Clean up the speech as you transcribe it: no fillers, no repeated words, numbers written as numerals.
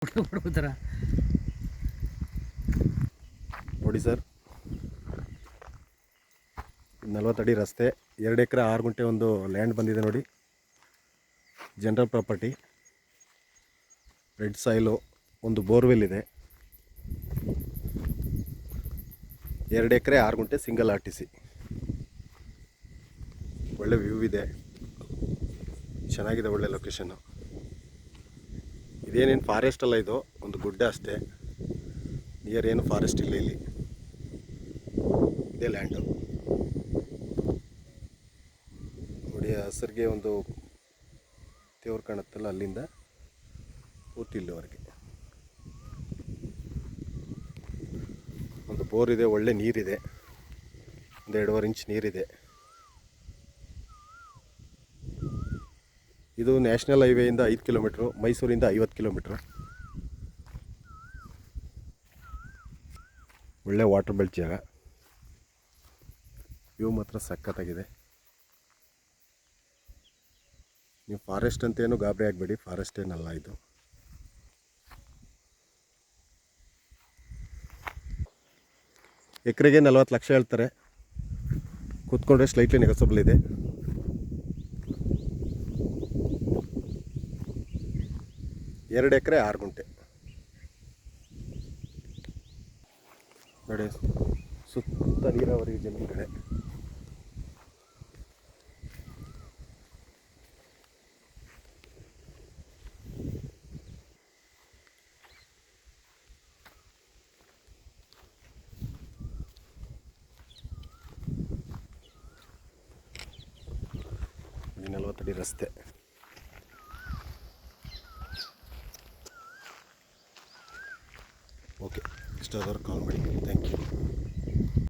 ಬಿಡ್ಬೋದಾರ ನೋಡಿ ಸರ್, 40 ಅಡಿ ರಸ್ತೆ, 2 ಎಕರೆ 6 ಗುಂಟೆ ಒಂದು ಲ್ಯಾಂಡ್ ಬಂದಿದೆ ನೋಡಿ. ಜನರಲ್ ಪ್ರಾಪರ್ಟಿ, ರೆಡ್ ಸಾಯಿಲು, ಒಂದು ಬೋರ್ವೆಲ್ ಇದೆ. 2 ಎಕರೆ 6 ಗುಂಟೆ ಸಿಂಗಲ್ RTC. ಒಳ್ಳೆ ವ್ಯೂ ಇದೆ, ಚೆನ್ನಾಗಿದೆ, ಒಳ್ಳೆ ಲೊಕೇಶನ್ನು. ಇದೇನೇನು ಫಾರೆಸ್ಟ್ ಅಲ್ಲ, ಇದು ಒಂದು ಗುಡ್ಡ ಅಷ್ಟೇ. ನಿಯರ್ ಏನು ಫಾರೆಸ್ಟ್ ಇಲ್ಲ ಇಲ್ಲಿ. ಇದೇ ಲ್ಯಾಂಡು ನೋಡಿ. ಹಸಿರಿಗೆ ಒಂದು ದೇವ್ರು ಕಾಣುತ್ತಲ್ಲ, ಅಲ್ಲಿಂದ ಪೂರ್ತಿ ಇಲ್ಲಿವರೆಗೆ ಒಂದು ಬೋರ್ ಇದೆ. ಒಳ್ಳೆ ನೀರಿದೆ, ಒಂದು 2.5 ಇಂಚ್ ನೀರಿದೆ. ಇದು ನ್ಯಾಷನಲ್ ಹೈವೇಯಿಂದ 5 ಕಿಲೋಮೀಟ್ರು, ಮೈಸೂರಿಂದ 50 ಕಿಲೋಮೀಟ್ರು. ಒಳ್ಳೆ ವಾಟರ್ ಬೆಲ್ಟ್ ಜಾಗ. ವ್ಯೂ ಮಾತ್ರ ಸಖತ್ತಾಗಿದೆ. ನೀವು ಫಾರೆಸ್ಟ್ ಅಂತೇನು ಗಾಬರಿ ಆಗಬೇಡಿ, ಫಾರೆಸ್ಟ್ ಏನಲ್ಲ ಇದು. ಎಕರೆಗೆ 40 ಲಕ್ಷ ಹೇಳ್ತಾರೆ. ಕೂತ್ಕೊಂಡ್ರೆ ಸ್ಲೈಟ್ಲಿ ನೆಗೋಸಬಲ್ ಇದೆ. ಎರಡು ಎಕರೆ 6 ಗುಂಟೆ ನೋಡಿ. ಸುತ್ತ ನೀರಾವರಿ ಜಮೀನು ಕಡೆ. ಈ 40 ಅಡಿ ರಸ್ತೆ. ಓಕೆ, ಇಷ್ಟಾದವ್ರು ಕಾಲ್ ಮಾಡಿ. Thank you.